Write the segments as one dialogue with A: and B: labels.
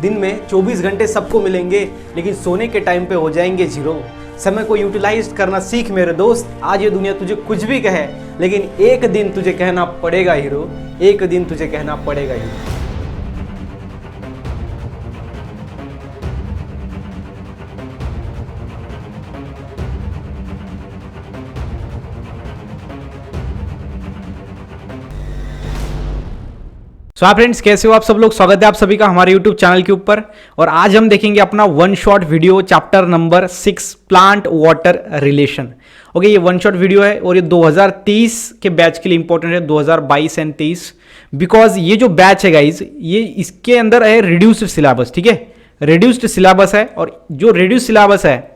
A: दिन में 24 घंटे सबको मिलेंगे, लेकिन सोने के टाइम पे हो जाएंगे जीरो। समय को यूटिलाइज करना सीख मेरे दोस्त। आज ये दुनिया तुझे कुछ भी कहे, लेकिन एक दिन तुझे कहना पड़ेगा हीरो, एक दिन तुझे कहना पड़ेगा हीरो।
B: सो हाय फ्रेंड्स, कैसे हो आप सब लोग। स्वागत है आप सभी का हमारे यूट्यूब चैनल के ऊपर। और आज हम देखेंगे अपना one shot video chapter number 6 plant water relation. Okay, ये वन शॉट वीडियो है और ये 2023 के बैच के लिए इंपॉर्टेंट है, 2022 एंड 23, बिकॉज ये जो बैच है गाइज, ये इसके अंदर है रिड्यूस्ड सिलेबस। ठीक है, रिड्यूस्ड सिलेबस है, और जो रिड्यूस्ड सिलेबस है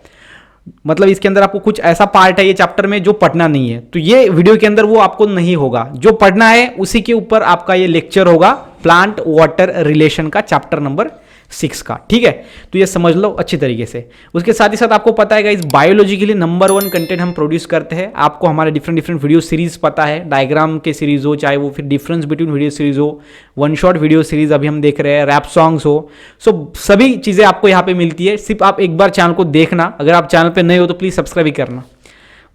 B: मतलब इसके अंदर आपको कुछ ऐसा पार्ट है ये चैप्टर में जो पढ़ना नहीं है, तो ये वीडियो के अंदर वो आपको नहीं होगा। जो पढ़ना है उसी के ऊपर आपका ये लेक्चर होगा, प्लांट वाटर रिलेशन का चैप्टर नंबर 6 का। ठीक है, तो ये समझ लो अच्छी तरीके से। उसके साथ ही साथ आपको पता है गाइस, बायोलॉजी के लिए नंबर 1 कंटेंट हम प्रोड्यूस करते हैं। आपको हमारे डिफरेंट वीडियो सीरीज पता है, डायग्राम के सीरीज हो, चाहे वो फिर डिफरेंस बिटवीन वीडियो सीरीज हो, वन शॉट वीडियो सीरीज अभी हम देख रहे हैं, रैप सॉन्ग्स हो, सो सभी चीज़ें आपको यहाँ पे मिलती है। सिर्फ आप एक बार चैनल को देखना, अगर आप चैनल पर नए हो तो प्लीज़ सब्सक्राइब भी करना।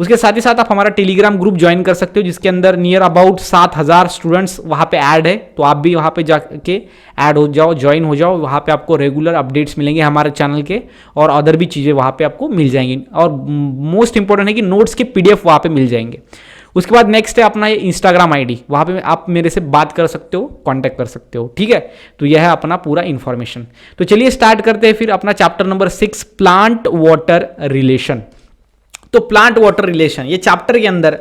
B: उसके साथ ही साथ आप हमारा टेलीग्राम ग्रुप ज्वाइन कर सकते हो, जिसके अंदर नियर अबाउट 7000 स्टूडेंट्स वहाँ पे ऐड है, तो आप भी वहाँ पे जाके ऐड हो जाओ, ज्वाइन हो जाओ। वहाँ पे आपको रेगुलर अपडेट्स मिलेंगे हमारे चैनल के, और अदर भी चीज़ें वहाँ पे आपको मिल जाएंगी। और मोस्ट इंपॉर्टेंट है कि नोट्स के PDF वहाँ पे मिल जाएंगे। उसके बाद नेक्स्ट है अपना ये इंस्टाग्राम ID, वहाँ पे आप मेरे से बात कर सकते हो, कॉन्टैक्ट कर सकते हो। ठीक है, तो यह है अपना पूरा इन्फॉर्मेशन। तो चलिए स्टार्ट करते हैं फिर अपना chapter number 6 plant water relation. तो प्लांट वाटर रिलेशन, ये चैप्टर के अंदर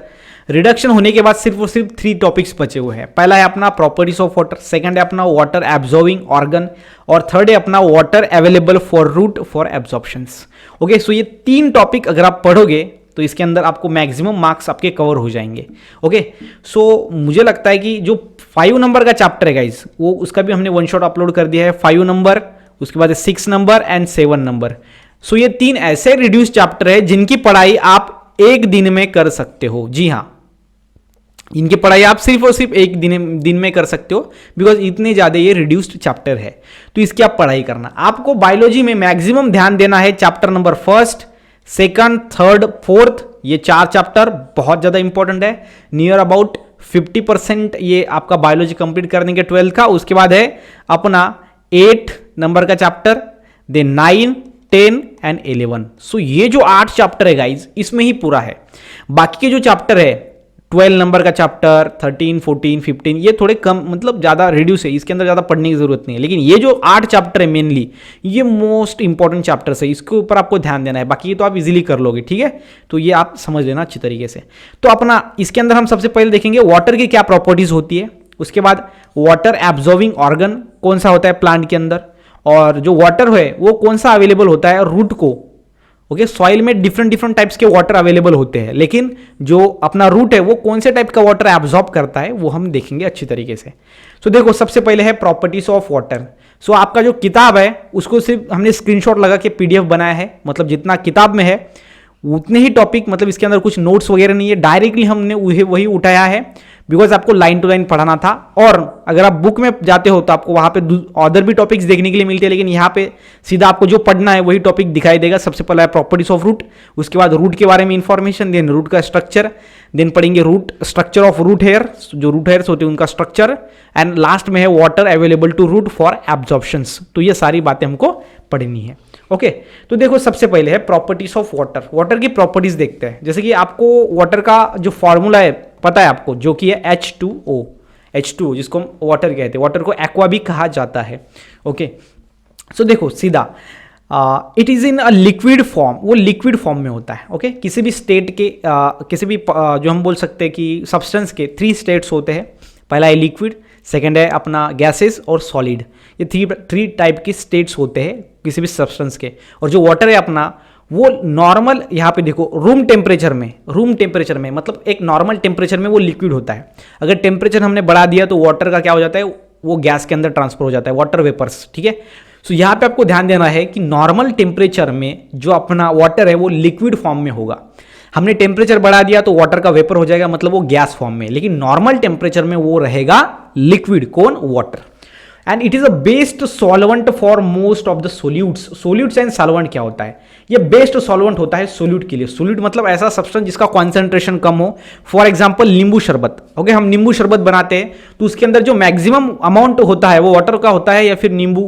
B: रिडक्शन होने के बाद सिर्फ और सिर्फ 3 टॉपिक्स बचे हुए हैं। पहला है अपना प्रॉपर्टीज ऑफ वाटर, सेकंड है अपना वाटर एब्जॉर्बिंग ऑर्गन, और थर्ड है अपना water available for root for absorptions. Okay, so ये 3 टॉपिक अगर आप पढ़ोगे तो इसके अंदर आपको मैक्सिमम मार्क्स आपके कवर हो जाएंगे। ओके, सो मुझे लगता है कि जो 5 नंबर का चैप्टर है गाइज, वो उसका भी हमने वन शॉट अपलोड कर दिया है। 5 नंबर, उसके बाद 6 नंबर एंड 7 नंबर। सो ये 3 ऐसे रिड्यूस चैप्टर है जिनकी पढ़ाई आप एक दिन में कर सकते हो। जी हाँ, इनकी पढ़ाई आप सिर्फ और सिर्फ एक दिन में कर सकते हो, बिकॉज इतने ज्यादा ये रिड्यूस्ड चैप्टर है। तो इसकी आप पढ़ाई करना। आपको बायोलॉजी में मैक्सिमम ध्यान देना है चैप्टर नंबर 1, 2, 3, 4, ये 4 चैप्टर बहुत ज्यादा इंपॉर्टेंट है। नियर अबाउट 50% ये आपका बायोलॉजी कंप्लीट करने के 12th का। उसके बाद है अपना 8 नंबर का चैप्टर, देन 9, 10 एंड 11। सो ये जो 8 चैप्टर है गाइज, इसमें ही पूरा है। बाकी के जो चैप्टर है 12 नंबर का चैप्टर, 13, 14, 15, ये थोड़े कम, मतलब ज़्यादा रिड्यूस है, इसके अंदर ज़्यादा पढ़ने की जरूरत नहीं है। लेकिन ये जो 8 चैप्टर है मेनली, ये मोस्ट इंपॉर्टेंट चैप्टर्स है, इसके ऊपर आपको ध्यान देना है। बाकी ये तो आप इजीली कर लोगे। ठीक है, तो ये आप समझ लेना अच्छी तरीके से। तो अपना इसके अंदर हम सबसे पहले देखेंगे वाटर की क्या प्रॉपर्टीज होती है। उसके बाद वाटर एब्जॉर्बिंग ऑर्गन कौन सा होता है प्लांट के अंदर, और जो वाटर है वो कौन सा अवेलेबल होता है रूट को। ओके, सॉइल में डिफरेंट टाइप्स के वाटर अवेलेबल होते हैं, लेकिन जो अपना रूट है वो कौन से टाइप का वाटर एब्जॉर्ब करता है वो हम देखेंगे अच्छी तरीके से। सो देखो, सबसे पहले है प्रॉपर्टीज ऑफ वाटर। सो आपका जो किताब है उसको सिर्फ हमने स्क्रीनशॉट लगा के PDF बनाया है, मतलब जितना किताब में है उतने ही टॉपिक, मतलब इसके अंदर कुछ नोट्स वगैरह नहीं है, डायरेक्टली हमने वही उठाया है, बिकॉज आपको लाइन टू लाइन पढ़ाना था। और अगर आप बुक में जाते हो तो आपको वहां पे अदर भी टॉपिक्स देखने के लिए मिलते हैं, लेकिन यहाँ पे सीधा आपको जो पढ़ना है वही टॉपिक दिखाई देगा। सबसे पहला है प्रॉपर्टीज ऑफ रूट, उसके बाद रूट के बारे में इंफॉर्मेशन, देन रूट का स्ट्रक्चर, देन पढ़ेंगे root structure of root hair, जो रूट हेयर्स होते हैं उनका स्ट्रक्चर, एंड लास्ट में है water available to root for absorptions. तो ये सारी बातें हमको पढ़नी है। ओके, तो देखो सबसे पहले है प्रॉपर्टीज ऑफ वाटर। वाटर की प्रॉपर्टीज देखते हैं। जैसे कि आपको वाटर का जो फॉर्मूला है पता है आपको, जो कि है H2O, H2O जिसको हम वाटर कहते हैं। वाटर को एक्वा भी कहा जाता है। ओके, सो देखो सीधा it is in a liquid form, वो लिक्विड फॉर्म में होता है। ओके, किसी भी स्टेट के किसी भी जो हम बोल सकते हैं कि सब्सटेंस के 3 स्टेट्स होते हैं। पहला है लिक्विड, सेकेंड है अपना गैसेस और सॉलिड। ये 3 टाइप के स्टेट्स होते हैं किसी भी सब्सटेंस के। और जो वाटर है अपना, वो नॉर्मल, यहाँ पे देखो रूम टेम्परेचर में मतलब एक नॉर्मल टेम्परेचर में वो लिक्विड होता है। अगर टेम्परेचर हमने बढ़ा दिया तो वाटर का क्या हो जाता है, वो गैस के अंदर ट्रांसफर हो जाता है, वाटर वेपर्स। ठीक है, सो यहाँ पे आपको ध्यान देना है कि नॉर्मल टेम्परेचर में जो अपना वाटर है वो लिक्विड फॉर्म में होगा। हमने टेम्परेचर बढ़ा दिया तो वाटर का वेपर हो जाएगा, मतलब वो गैस फॉर्म में। लेकिन नॉर्मल टेम्परेचर में वो रहेगा लिक्विड, कौन, water. And it is a best solvent for most of the solutes. Solutes and solvent क्या होता है? ये बेस्ट सॉल्वेंट होता है सोल्यूट के लिए। सोल्यूट मतलब ऐसा सब्सटेंस जिसका कॉन्सेंट्रेशन कम हो। फॉर एग्जांपल नींबू शरबत। ओके, हम नींबू शरबत बनाते हैं तो उसके अंदर जो मैक्सिमम अमाउंट होता है वो वाटर का होता है या फिर नींबू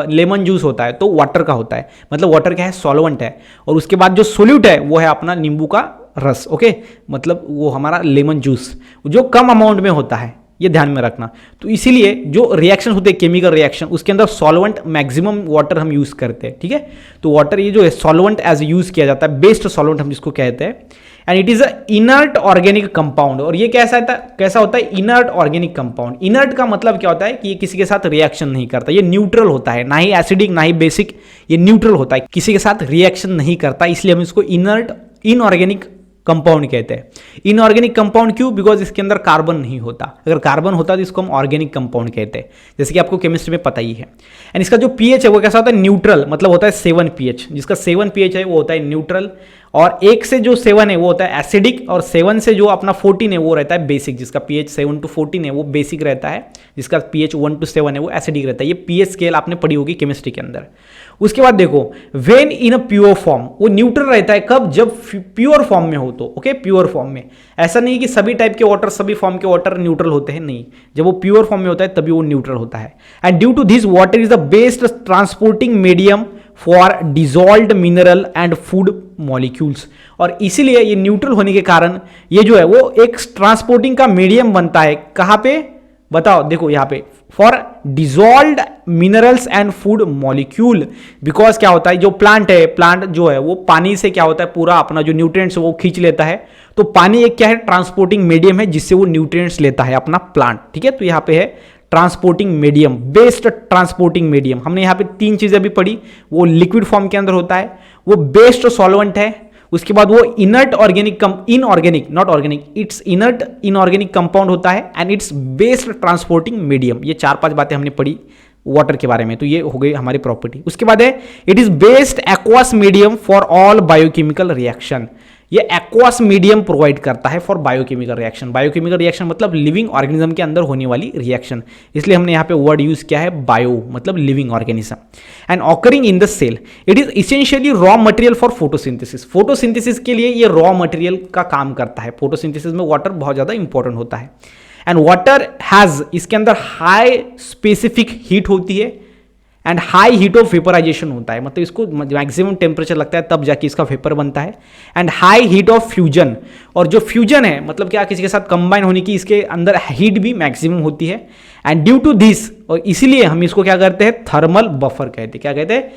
B: लेमन जूस होता है तो वाटर का होता है। मतलब वाटर क्या है? सॉल्वेंट है। और उसके बाद जो सोल्यूट है वो है अपना नींबू का रस। ओके, मतलब वो हमारा लेमन जूस जो कम अमाउंट में होता है, ये ध्यान में रखना। तो इसीलिए जो रिएक्शन होते हैं केमिकल रिएक्शन, उसके अंदर सॉल्वेंट मैक्सिमम वाटर हम यूज करते हैं। ठीक है, तो वाटर ये जो है सॉल्वेंट एज यूज किया जाता है, बेस्ट सॉल्वेंट हम जिसको कहते हैं। And it is a inert organic compound. और ये कैसा होता है? Inert organic compound. इनर्ट का मतलब क्या होता है कि ये किसी के साथ रिएक्शन नहीं करता, ये न्यूट्रल होता है, ना ही एसिडिक ना ही बेसिक, ये न्यूट्रल होता है, किसी के साथ रिएक्शन नहीं करता, इसलिए हम इसको इनऑर्गेनिक कंपाउंड कहते हैं। इनऑर्गेनिक कंपाउंड क्यों? बिकॉज इसके अंदर कार्बन नहीं होता। अगर कार्बन होता तो इसको हम ऑर्गेनिक कंपाउंड कहते हैं, जैसे कि आपको केमिस्ट्री में पता ही है। एंड इसका जो पीएच है वो कैसा होता है? न्यूट्रल, मतलब होता है 7 पीएच। जिसका 7 पीएच है वो होता है न्यूट्रल। और 1 से जो 7 है वो होता है एसिडिक, और 7 से जो अपना 14 है वो रहता है बेसिक। जिसका पीएच 7 to 14 है वो बेसिक रहता है, जिसका पीएच 1 to 7 है वो एसिडिक रहता है। ये पीएच स्केल आपने पढ़ी होगी केमिस्ट्री के अंदर। उसके बाद देखो, when in a pure form, वो न्यूट्रल रहता है कब? जब प्योर फॉर्म में हो तो। ओके, प्योर फॉर्म में। ऐसा नहीं कि सभी टाइप के वाटर, सभी फॉर्म के वाटर न्यूट्रल होते हैं, नहीं। जब वो प्योर फॉर्म में होता है तभी वो न्यूट्रल होता है। And due to this water is the best transporting medium for dissolved mineral and food molecules. और इसीलिए ये न्यूट्रल होने के कारण ये जो है वो एक ट्रांसपोर्टिंग का मीडियम बनता है। कहां पे? बताओ, देखो यहां पे, for dissolved minerals and food molecule. Because क्या होता है, जो प्लांट है, प्लांट जो है वो पानी से क्या होता है, पूरा अपना जो न्यूट्रिएंट्स वो खींच लेता है। तो पानी एक क्या है? ट्रांसपोर्टिंग मीडियम है, जिससे वो न्यूट्रिएंट्स लेता है अपना प्लांट। ठीक है, तो यहां पे है transporting medium, best transporting medium. हमने यहां पे 3 चीजें भी पढ़ी। वो लिक्विड फॉर्म के अंदर होता है, वो बेस्ट सॉल्वेंट है, उसके बाद वो inert organic inorganic not organic, it's inert inorganic compound होता है, and it's best transporting medium. ये 4-5 बातें हमने पढ़ी वाटर के बारे में, तो ये हो गई हमारी प्रॉपर्टी। उसके बाद है it is best aqueous medium for all biochemical reaction. ये एक्वास मीडियम प्रोवाइड करता है for biochemical reaction. Biochemical reaction मतलब लिविंग ऑर्गेनिज्म के अंदर होने वाली रिएक्शन, इसलिए हमने यहाँ पे वर्ड यूज किया है बायो, मतलब living organism. And occurring in the cell, it is essentially raw material for photosynthesis. Photosynthesis के लिए ये रॉ मटेरियल का काम करता है। फोटोसिंथेसिस में वाटर बहुत ज्यादा इंपॉर्टेंट होता है। एंड वाटर हैज, इसके अंदर हाई स्पेसिफिक हीट होती है and high heat of vaporization होता है, मतलब इसको मैक्सिमम टेम्परेचर लगता है तब जाके इसका वेपर बनता है। And high heat of fusion, और जो फ्यूजन है मतलब क्या, किसी के साथ कंबाइन होने की इसके अंदर हीट भी मैक्सिमम होती है। एंड ड्यू टू दिस, और इसीलिए हम इसको क्या करते हैं? थर्मल बफर कहते हैं। क्या कहते हैं?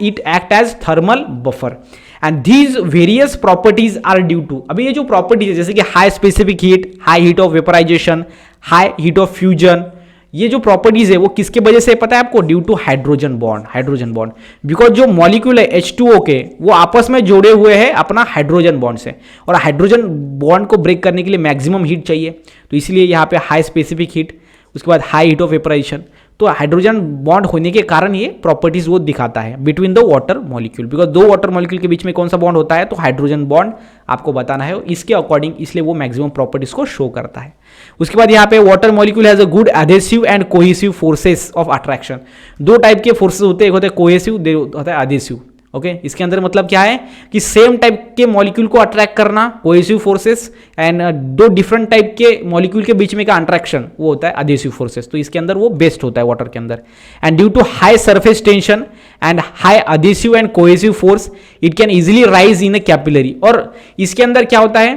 B: It act as thermal buffer. And these various properties are due to, अभी ये जो प्रॉपर्टीज है जैसे कि high specific heat, high heat of vaporization, high heat of fusion, ये जो प्रॉपर्टीज है वो किसके वजह से पता है आपको? Due to hydrogen bond. Hydrogen bond, because जो मॉलिक्यूल है H2O के वो आपस में जोड़े हुए हैं अपना हाइड्रोजन बॉन्ड से, और हाइड्रोजन बॉन्ड को ब्रेक करने के लिए मैक्सिमम हीट चाहिए, तो इसलिए यहाँ पे हाई स्पेसिफिक हीट, उसके बाद हाई हीट ऑफ वेपराइजेशन। तो हाइड्रोजन बॉन्ड होने के कारण ये प्रॉपर्टीज वो दिखाता है between the water molecule, because 2 water molecule के बीच में कौन सा बॉन्ड होता है? तो हाइड्रोजन बॉन्ड आपको बताना है, इसके अकॉर्डिंग इसलिए वो मैक्सिमम प्रॉपर्टीज को शो करता है। उसके बाद यहाँ पे water molecule has a good adhesive and cohesive forces of attraction. 2 type के फोर्सेस होते हैं, एक होता है कोहेसिव, होता है एडेसिव। ओके, इसके अंदर मतलब क्या है कि सेम टाइप के मॉलिक्यूल को अट्रैक्ट करना cohesive forces, and 2 different type के मॉलिक्यूल के बीच में का अट्रैक्शन वो होता है एडेसिव फोर्सेस। तो इसके अंदर वो बेस्ट होता है वाटर के अंदर। And due to high surface tension and high adhesive and cohesive force, it can easily rise in a capillary. और इसके अंदर क्या होता है?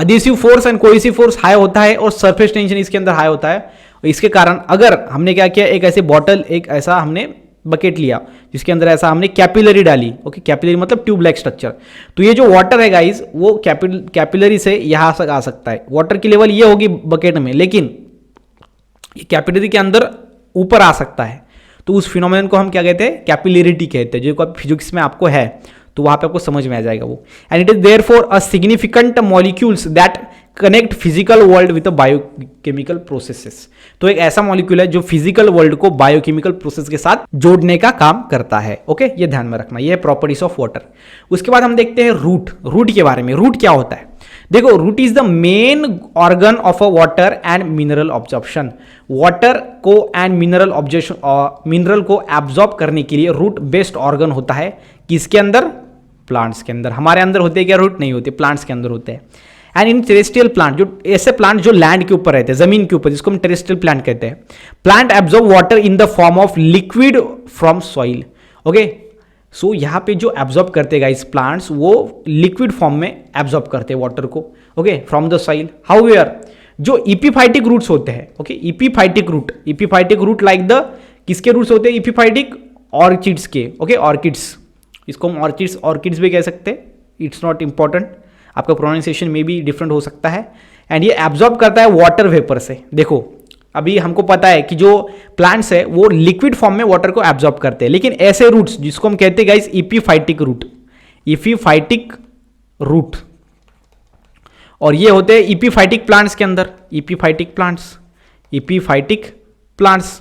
B: Adhesive force and cohesive force high होता है और सरफेस टेंशन इसके अंदर हाई होता है। इसके कारण अगर हमने क्या किया, एक ऐसे बॉटल, एक ऐसा हमने बकेट लिया जिसके अंदर ऐसा हमने कैपिलरी डाली। ओके, कैपिलरी मतलब ट्यूब लाइक स्ट्रक्चर। तो ये जो वाटर है गाइस वो कैपिलरी से यहां तक आ सकता है। वाटर की लेवल ये होगी बकेट में, लेकिन ये कैपिलरी के अंदर ऊपर आ सकता है। तो उस फिनोमेनन को हम क्या कहते हैं? कैपिलरिटी कहते हैं, जो फिजिक्स में आपको है, तो वहां पे आपको समझ में आ जाएगा वो। And it is therefore a significant molecules that connect physical world with biochemical processes. तो एक ऐसा मॉलिक्यूल है जो फिजिकल वर्ल्ड को बायोकेमिकल प्रोसेस के साथ जोड़ने का काम करता है। ओके, ये ध्यान में रखना, ये है प्रॉपर्टीज ऑफ वाटर। उसके बाद हम देखते हैं रूट के बारे में। रूट क्या होता है? देखो root is the main organ of a water and mineral absorption. Water को एंड मिनरल ऑब्जॉर्प्शन, मिनरल को एब्जॉर्ब करने के लिए रूट बेस्ट ऑर्गन होता है। किसके अंदर? प्लांट्स के अंदर। हमारे अंदर होते हैं क्या रूट? नहीं होते, प्लांट्स के अंदर होते हैं। एंड इन टेरेस्ट्रियल प्लांट, जो ऐसे प्लांट जो लैंड के ऊपर रहते हैं, जमीन के ऊपर, जिसको हम टेरेस्ट्रियल प्लांट कहते हैं, plant absorb water in the form of liquid from soil. Okay, so यहाँ पे जो एब्जॉर्ब करते गाइस प्लांट्स, वो लिक्विड फॉर्म में एब्जॉर्ब करते हैं वाटर को, okay, from the soil. However जो इपीफाइटिक रूट्स होते हैं, okay, epiphytic root like the, किसके रूट्स होते हैं? इपीफाइटिक, ऑर्चिड्स के, ओके, ऑर्किड्स, इसको हम ऑर्किड्स भी कह सकते हैं। इट्स नॉट इंपॉर्टेंट, आपका प्रोनाउंसिएशन में भी डिफरेंट हो सकता है। एंड ये एब्जॉर्ब करता है वाटर वेपर से। देखो अभी हमको पता है कि जो प्लांट्स है वो लिक्विड फॉर्म में वाटर को एब्जॉर्ब करते हैं, लेकिन ऐसे रूट्स जिसको हम कहते हैं गाइस इपीफाइटिक रूट, और ये होते हैं इपीफाइटिक प्लांट्स के अंदर। इपीफाइटिक प्लांट्स,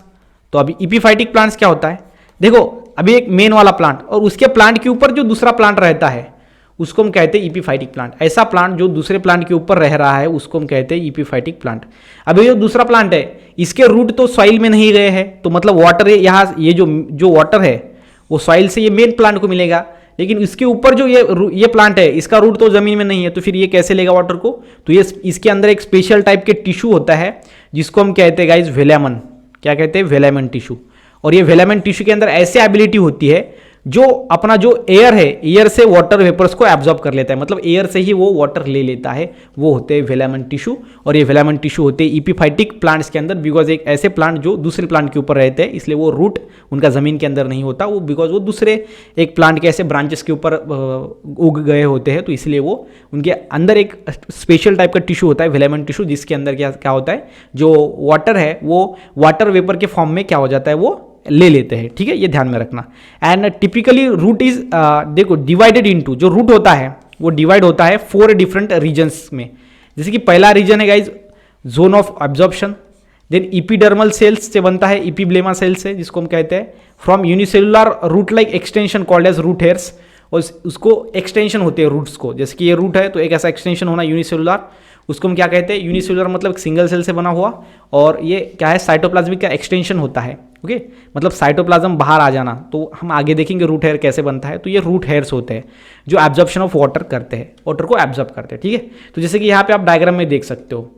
B: तो अभी इपीफाइटिक प्लांट्स क्या होता है? देखो अभी एक मेन वाला प्लांट और उसके प्लांट के ऊपर जो दूसरा प्लांट रहता है उसको हम कहते हैं इपीफाइटिक प्लांट। ऐसा प्लांट जो दूसरे प्लांट के ऊपर रह रहा है उसको हम कहते हैं इपीफाइटिक प्लांट। अभी जो दूसरा प्लांट है इसके रूट तो सॉइल में नहीं गए हैं, तो मतलब वाटर यहाँ, ये जो वाटर है वो सॉइल से ये मेन प्लांट को मिलेगा, लेकिन इसके ऊपर जो ये प्लांट है इसका रूट तो जमीन में नहीं है, तो फिर ये कैसे लेगा वाटर को? तो ये इसके अंदर एक स्पेशल टाइप के टिश्यू होता है जिसको हम कहते हैं गाइज वेलामन। क्या कहते हैं? वेलामन टिश्यू। और ये वेलामन टिश्यू के अंदर ऐसी एबिलिटी होती है जो अपना जो एयर है, एयर से वाटर वेपर्स को एब्जॉर्ब कर लेता है, मतलब एयर से ही वो वाटर ले लेता है, वो होते हैं वेलामन टिश्यू। और ये वेलामन टिश्यू होते हैं इपीफाइटिक प्लांट्स के अंदर, बिकॉज एक ऐसे प्लांट जो दूसरे प्लांट के ऊपर रहते हैं, इसलिए वो रूट उनका जमीन के अंदर नहीं होता, वो बिकॉज वो दूसरे एक प्लांट के ऐसे ब्रांचेस के ऊपर उग गए होते हैं, तो इसलिए वो उनके अंदर एक स्पेशल टाइप का टिश्यू होता है वेलामन टिश्यू, जिसके अंदर क्या होता है, जो वाटर है वो वाटर वेपर के फॉर्म में क्या हो जाता है, वो ले लेते हैं। ठीक है, ये ध्यान में रखना। एंड टिपिकली रूट इज देखो डिवाइडेड इनटू, जो रूट होता है वो डिवाइड होता है 4 डिफरेंट रीजन्स में। जैसे कि पहला रीजन है guys zone of absorption, then epidermal cells से बनता है, इपीब्लेमा सेल्स से जिसको हम कहते हैं, from unicellular root like extension called as root hairs, और उसको एक्सटेंशन होते हैं रूट्स को, जैसे कि ये रूट है तो एक ऐसा एक्सटेंशन होना यूनिसेलुलर, उसको हम क्या कहते हैं? यूनिसेलुलर मतलब एक सिंगल सेल से बना हुआ, और ये क्या है? साइटोप्लाज्मिक का एक्सटेंशन होता है। ओके, मतलब साइटोप्लाज्म बाहर आ जाना, तो हम आगे देखेंगे रूट हेयर कैसे बनता है। तो ये रूट हेयर्स होते हैं जो एब्जॉर्प्शन ऑफ वाटर करते हैं, वाटर को एब्जॉर्ब करते हैं। ठीक है, तो जैसे कि यहाँ पे आप डायग्राम में देख सकते हो,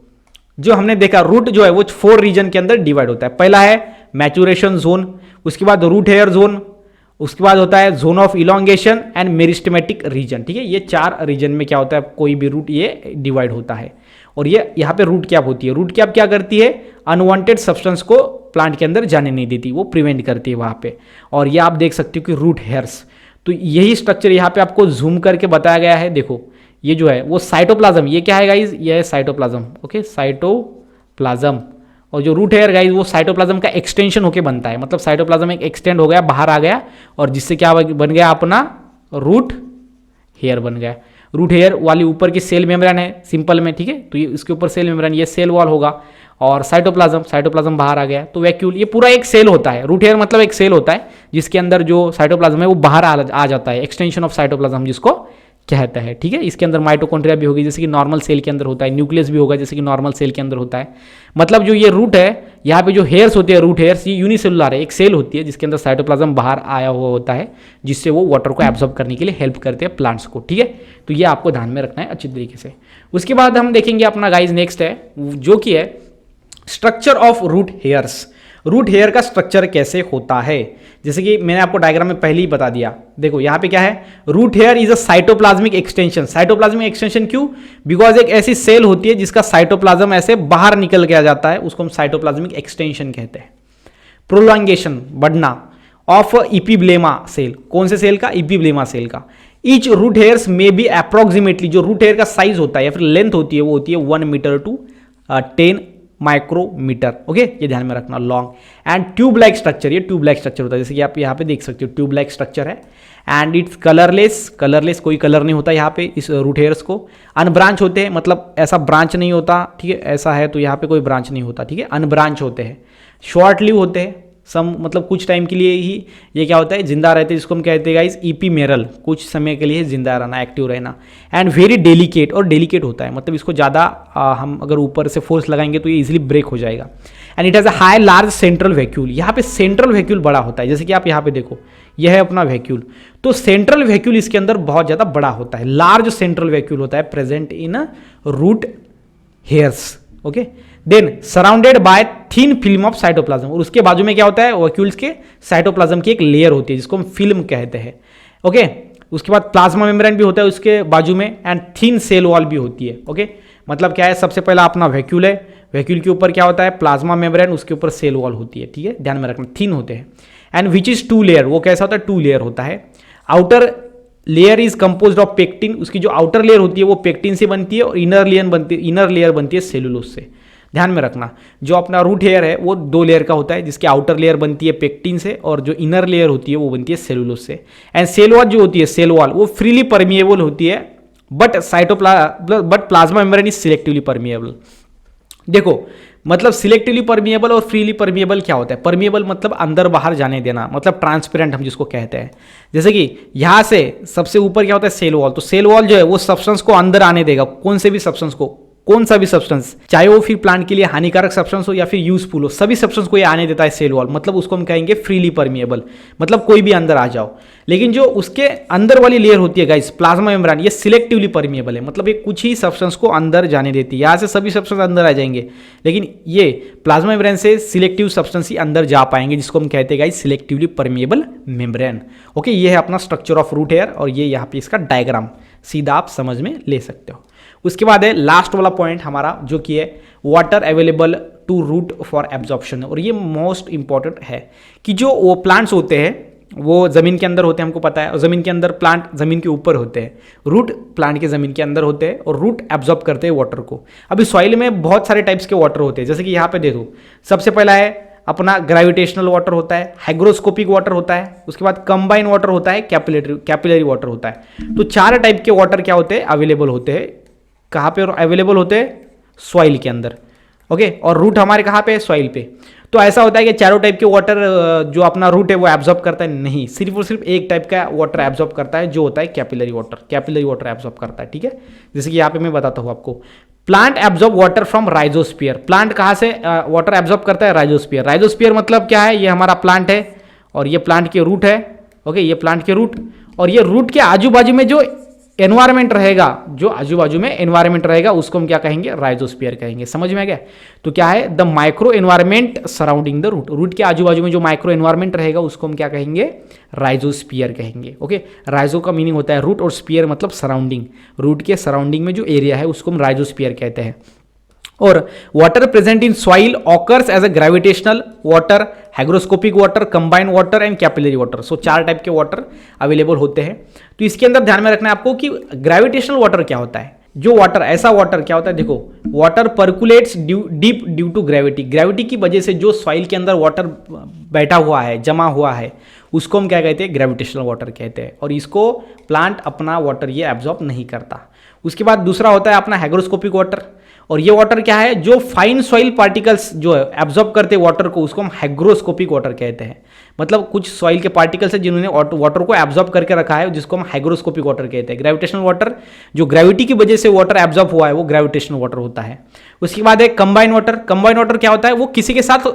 B: जो हमने देखा रूट जो है वो 4 रीजन के अंदर डिवाइड होता है। पहला है मैचुरेशन जोन, उसके बाद रूट हेयर जोन, उसके बाद होता है zone of elongation and meristematic reason. ठीक है, ये 4 रीजन में क्या होता है, कोई भी रूट ये डिवाइड होता है। और ये यहाँ पे रूट कैप होती है। रूट कैप क्या करती है? अनवांटेड सब्सटेंस को प्लांट के अंदर जाने नहीं देती, वो प्रिवेंट करती है वहाँ पे। और ये आप देख सकते हो कि रूट हेयर्स, तो यही स्ट्रक्चर यहाँ पे आपको जूम करके बताया गया है। देखो ये जो है वो साइटोप्लाज्म, ये क्या है गाइज? ये है साइटोप्लाज्म। Okay, cytoplasm. और जो रूट हेयर गाइज वो साइटोप्लाज्म का एक्सटेंशन होके बनता है, मतलब साइटोप्लाज्म एक एक्सटेंड हो गया, बाहर आ गया, और जिससे क्या बन गया? अपना रूट हेयर बन गया। रूट हेयर वाली ऊपर की सेल मेम्ब्रेन है सिंपल में। ठीक है, तो ये इसके ऊपर सेल मेम्ब्रेन, ये सेल वॉल होगा, और साइटोप्लाज्म बाहर आ गया, तो वैक्यूल, ये पूरा एक सेल होता है। रूट हेयर मतलब एक सेल होता है जिसके अंदर जो साइटोप्लाज्म है वो बाहर आ जाता है, एक्सटेंशन ऑफ साइटोप्लाज्म जिसको कहता है। ठीक है, इसके अंदर माइटोकॉन्ड्रिया भी होगी जैसे कि नॉर्मल सेल के अंदर होता है, न्यूक्लियस भी होगा जैसे कि नॉर्मल सेल के अंदर होता है। मतलब जो ये रूट है, यहाँ पे जो हेयर्स होते हैं, रूट हेयर्स, ये यूनिसेलुलर है, एक सेल होती है जिसके अंदर साइटोप्लाज्म बाहर आया हुआ होता है, जिससे वो वाटर को एब्जॉर्ब करने के लिए हेल्प करते हैं प्लांट्स को। ठीक है, तो ये आपको ध्यान में रखना है अच्छी तरीके से। उसके बाद हम देखेंगे अपना गाइज नेक्स्ट है जो कि है structure of root hairs. Root hair का स्ट्रक्चर कैसे होता है, जैसे कि मैंने आपको डायग्राम में पहले ही बता दिया। देखो यहाँ पे क्या है, root hair is a cytoplasmic extension. Cytoplasmic extension क्यों? बिकॉज एक ऐसी सेल होती है जिसका साइटोप्लाज्म ऐसे बाहर निकल के आ जाता है, उसको हम साइटोप्लाज्मिक एक्सटेंशन कहते हैं। प्रोलॉन्गेशन, बढ़ना ऑफ इपीब्लेमा सेल, कौन से सेल का? इपीब्लेमा सेल का। ईच रूट हेयर्स में बी अप्रोक्सीमेटली, जो रूट हेयर का साइज होता है या फिर लेंथ होती है वो होती है 1 मीटर टू 10 माइक्रोमीटर। ओके, ये ध्यान में रखना। Long and tube like structure, ये ट्यूब लाइक स्ट्रक्चर होता है, जैसे कि आप यहाँ पे देख सकते हो ट्यूब लाइक स्ट्रक्चर है। एंड इट्स कलरलेस, कोई कलर नहीं होता यहाँ पे इस रूट हेयर्स को। अनब्रांच होते हैं, मतलब ऐसा ब्रांच नहीं होता। ठीक है, ऐसा है तो यहाँ पे कोई ब्रांच नहीं होता। ठीक है, अनब्रांच होते हैं। शॉर्ट लीव होते हैं, सम मतलब कुछ टाइम के लिए ही ये क्या होता है, जिंदा रहते हैं, जिसको हम कहते हैं गाइस इपीमेरल, कुछ समय के लिए जिंदा रहना, एक्टिव रहना। एंड वेरी डेलिकेट, और डेलिकेट होता है, मतलब इसको ज़्यादा हम अगर ऊपर से फोर्स लगाएंगे तो ये इजीली ब्रेक हो जाएगा। And it has a high large central vacuole, यहाँ पे सेंट्रल वैक्यूल बड़ा होता है, जैसे कि आप यहाँ पे देखो यह है अपना वैक्यूल, तो सेंट्रल वैक्यूल इसके अंदर बहुत ज़्यादा बड़ा होता है, लार्ज सेंट्रल वैक्यूल होता है present in root hairs. Okay, then surrounded by thin film of cytoplasm, और उसके बाजू में क्या होता है, वैक्यूल्स के साइटोप्लाज्म की एक लेयर होती है जिसको हम फिल्म कहते हैं। ओके, उसके बाद प्लाज्मा मेम्ब्रेन भी होता है उसके बाजू में, एंड थिन सेल वॉल भी होती है। ओके, मतलब क्या है, सबसे पहला अपना वैक्यूल है, वैक्यूल के ऊपर क्या होता है, प्लाज्मा मेम्ब्रेन, उसके ऊपर सेल वॉल होती है। ठीक है, ध्यान में रखना, थिन होते हैं। एंड विच इज 2 लेयर, वो कैसा होता है, 2 लेयर होता है। Outer layer is composed of pectin, उसकी जो आउटर लेयर होती है वो पेक्टिन से बनती है, और इनर लेयर बनती है सेलुलोज से। ध्यान में रखना, जो अपना रूट हेयर है वो 2 लेयर का होता है, जिसकी आउटर लेयर बनती है पेक्टिन से, और जो इनर लेयर होती है वो बनती है सेलुलोज से। एंड सेल वॉल जो होती है, सेल वॉल, वो फ्रीली परमिएबल होती है, but plasma membrane is selectively permeable. देखो, मतलब सिलेक्टिवली परमिएबल और फ्रीली परमिएबल क्या होता है, परमिएबल मतलब अंदर बाहर जाने देना, मतलब ट्रांसपेरेंट हम जिसको कहते हैं। जैसे कि यहाँ से सबसे ऊपर क्या होता है, सेल वॉल, तो सेल वॉल जो है वो सब्सटेंस को अंदर आने देगा, कौन से भी सब्सटेंस को, कौन सा भी सब्सटेंस, चाहे वो फिर प्लांट के लिए हानिकारक सब्सटेंस हो या फिर यूजफुल हो, सभी सब्सटेंस को ये आने देता है सेल वॉल, मतलब उसको हम कहेंगे फ्रीली परमिएबल, मतलब कोई भी अंदर आ जाओ। लेकिन जो उसके अंदर वाली लेयर होती है गाइस, प्लाज्मा मेम्ब्रेन, ये सिलेक्टिवली परमिएबल है, मतलब ये कुछ ही सब्सटेंस को अंदर जाने देती है, यहाँ से सभी सब्सटेंस अंदर आ जाएंगे, लेकिन ये प्लाज्मा मेम्ब्रेन से सिलेक्टिव सब्सटेंस ही अंदर जा पाएंगे, जिसको हम कहते हैं guys selectively permeable membrane. Okay, ये है अपना स्ट्रक्चर ऑफ रूट हेयर, और ये यहाँ पे इसका डायग्राम सीधा आप समझ में ले सकते हो। उसके बाद है लास्ट वाला पॉइंट हमारा, जो कि है water available to root for absorption, और ये मोस्ट इंपॉर्टेंट है कि जो वो प्लांट्स होते हैं वो ज़मीन के अंदर होते हैं, हमको पता है, और ज़मीन के अंदर प्लांट ज़मीन के ऊपर होते हैं, रूट प्लांट के ज़मीन के अंदर होते हैं, और रूट एब्जॉर्ब करते हैं वाटर को। अभी सॉइल में बहुत सारे टाइप्स के वाटर होते हैं, जैसे कि यहाँ पे देखो, सबसे पहला है अपना ग्रेविटेशनल वाटर होता है, हाइग्रोस्कोपिक वाटर होता है, उसके बाद कंबाइन वाटर होता है, कैपिलरी वाटर होता है। तो 4 टाइप के वाटर क्या होते हैं, अवेलेबल होते हैं, कहाँ पे अवेलेबल होते हैं, सॉइल के अंदर। ओके, और रूट हमारे कहाँ पे है, सॉइल पे। तो ऐसा होता है कि चारों टाइप के वाटर जो अपना रूट है वो एब्जॉर्ब करता है, नहीं, सिर्फ और सिर्फ एक टाइप का वाटर एब्जॉर्ब करता है, जो होता है कैपिलरी वाटर एब्जॉर्ब करता है। ठीक है, जैसे कि यहाँ पे मैं बताता हूँ आपको, plant absorb water from rhizosphere, plant कहाँ से वाटर एब्जॉर्ब करता है, राइजोस्फीयर। राइजोस्फीयर मतलब क्या है, ये हमारा प्लांट है, और ये प्लांट के रूट है। ओके, ये प्लांट के रूट, और ये रूट के आजू बाजू में जो एनवायरमेंट रहेगा, जो आजू बाजू में एनवायरमेंट रहेगा, उसको हम क्या कहेंगे, राइजोस्फीयर कहेंगे। समझ में आ गया? तो क्या है, the micro environment surrounding the root, root के आजू बाजू में जो माइक्रो एनवायरमेंट रहेगा उसको हम क्या कहेंगे, राइजोस्फीयर कहेंगे। ओके, राइजो का मीनिंग होता है रूट, और स्पीयर मतलब सराउंडिंग, रूट के सराउंडिंग में जो एरिया है उसको हम राइजोस्फीयर कहते हैं। और water present in soil occurs as a gravitational water, hygroscopic water, combined water and capillary water. So 4 type के वाटर अवेलेबल होते हैं। तो इसके अंदर ध्यान में रखना है आपको कि ग्रेविटेशनल वाटर क्या होता है। जो वाटर, ऐसा वाटर क्या होता है, देखो, water percolates deep due to gravity, gravity की वजह से जो सॉइल के अंदर वाटर बैठा हुआ है, जमा हुआ है, उसको हम क्या कहते हैं, ग्रेविटेशनल वाटर कहते हैं। और इसको प्लांट अपना वाटर ये एब्जॉर्ब नहीं करता। उसके बाद दूसरा होता है अपना हाइग्रोस्कोपिक वाटर, और ये वाटर क्या है, जो फाइन सॉइल पार्टिकल्स जो है एब्जॉर्ब करते हैं वाटर को, उसको हम हाइग्रोस्कोपिक वाटर कहते हैं। मतलब कुछ सॉइल के पार्टिकल्स है जिन्होंने वाटर को एब्जॉर्ब करके रखा है, जिसको हम हाइग्रोस्कोपिक वाटर कहते हैं। ग्रेविटेशनल वाटर, जो ग्रेविटी की वजह से वाटर एब्जॉर्ब हुआ है, वो ग्रेविटेशनल वाटर होता है। उसके बाद है कंबाइन वाटर। कंबाइन वाटर क्या होता है, वो किसी के साथ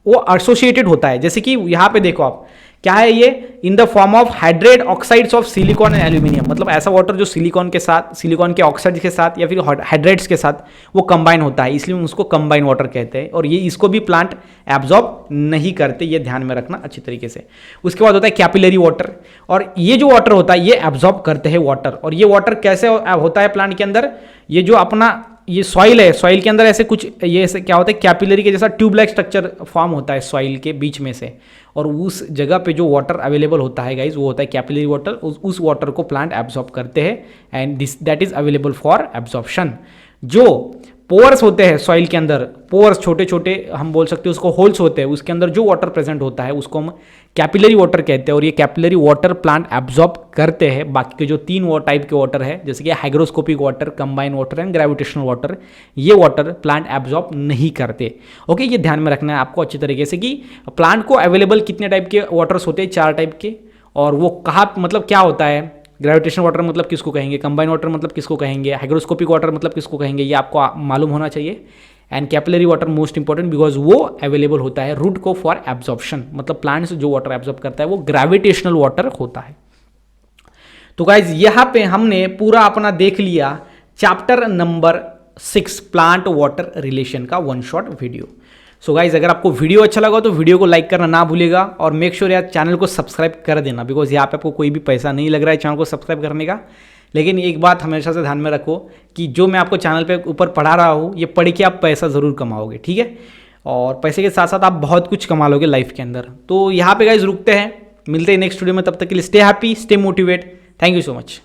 B: वो एसोसिएटेड होता है। जैसे कि यहाँ पे देखो आप, क्या है ये, इन the form of hydrate oxides of silicon and aluminium, मतलब ऐसा वाटर जो सिलिकॉन के साथ, सिलिकॉन के ऑक्साइड के साथ या फिर हाइड्रेट्स के साथ वो कंबाइन होता है, इसलिए हम उसको कंबाइन वाटर कहते हैं। और ये इसको भी प्लांट एब्जॉर्ब नहीं करते, ये ध्यान में रखना अच्छी तरीके से। उसके बाद होता है कैपिलरी वाटर, और ये जो वाटर होता है ये एब्जॉर्ब करते हैं वाटर। और ये वाटर कैसे होता है प्लांट के अंदर, ये जो अपना ये सॉइल है, सॉइल के अंदर ऐसे कुछ, ये ऐसे क्या होता है, कैपिलरी के जैसा ट्यूब लाइक स्ट्रक्चर फॉर्म होता है सॉइल के बीच में से, और उस जगह पे जो वाटर अवेलेबल होता है गाइज, वो होता है कैपिलरी वाटर। उस वाटर को प्लांट एब्जॉर्ब करते हैं, and that is available for absorption. जो पोर्स होते हैं सॉइल के अंदर, पोर्स छोटे छोटे हम बोल सकते हैं उसको, होल्स होते हैं, उसके अंदर जो वाटर प्रेजेंट होता है उसको हम कैपिलरी वाटर कहते हैं। और ये कैपिलरी वाटर प्लांट एब्जॉर्ब करते हैं। बाकी के जो 3 टाइप के वाटर है, जैसे कि hygroscopic water, combine water and gravitational water, ये वाटर प्लांट एब्जॉर्ब नहीं करते। ओके, ये ध्यान में रखना है आपको अच्छी तरीके से कि प्लांट को अवेलेबल कितने टाइप के वाटर्स होते हैं, 4 टाइप के, और वो कहाँ मतलब क्या होता है, ग्रेविटेशनल वाटर मतलब किसको कहेंगे, कंबाइन वाटर मतलब किसको कहेंगे, हाइग्रोस्कोपिक वाटर मतलब किसको कहेंगे, ये आपको मालूम होना चाहिए। And capillary water most important because वो अवेलेबल होता है रूट को फॉर एब्जॉर्प्शन, मतलब प्लांट्स जो वाटर एब्जॉर्ब करता है वो ग्रेविटेशनल वाटर होता है। तो गाइज यहाँ पे हमने पूरा अपना देख लिया chapter number 6 plant water relation का 1 शॉट वीडियो। सो गाइज अगर आपको वीडियो अच्छा लगा तो वीडियो को लाइक करना ना भूलेगा और मेक श्योर यार चैनल को सब्सक्राइब कर देना, बिकॉज यहाँ पे आपको कोई भी पैसा नहीं लग रहा है चैनल को सब्सक्राइब करने का। लेकिन एक बात हमेशा से ध्यान में रखो कि जो मैं आपको चैनल पे ऊपर पढ़ा रहा हूँ ये पढ़ के आप पैसा ज़रूर कमाओगे, ठीक है, और पैसे के साथ साथ आप बहुत कुछ कमा लोगे लाइफ के अंदर। तो यहाँ पे गाइज रुकते हैं, मिलते हैं नेक्स्ट वीडियो में, तब तक के लिए stay happy, stay motivate, thank you so much.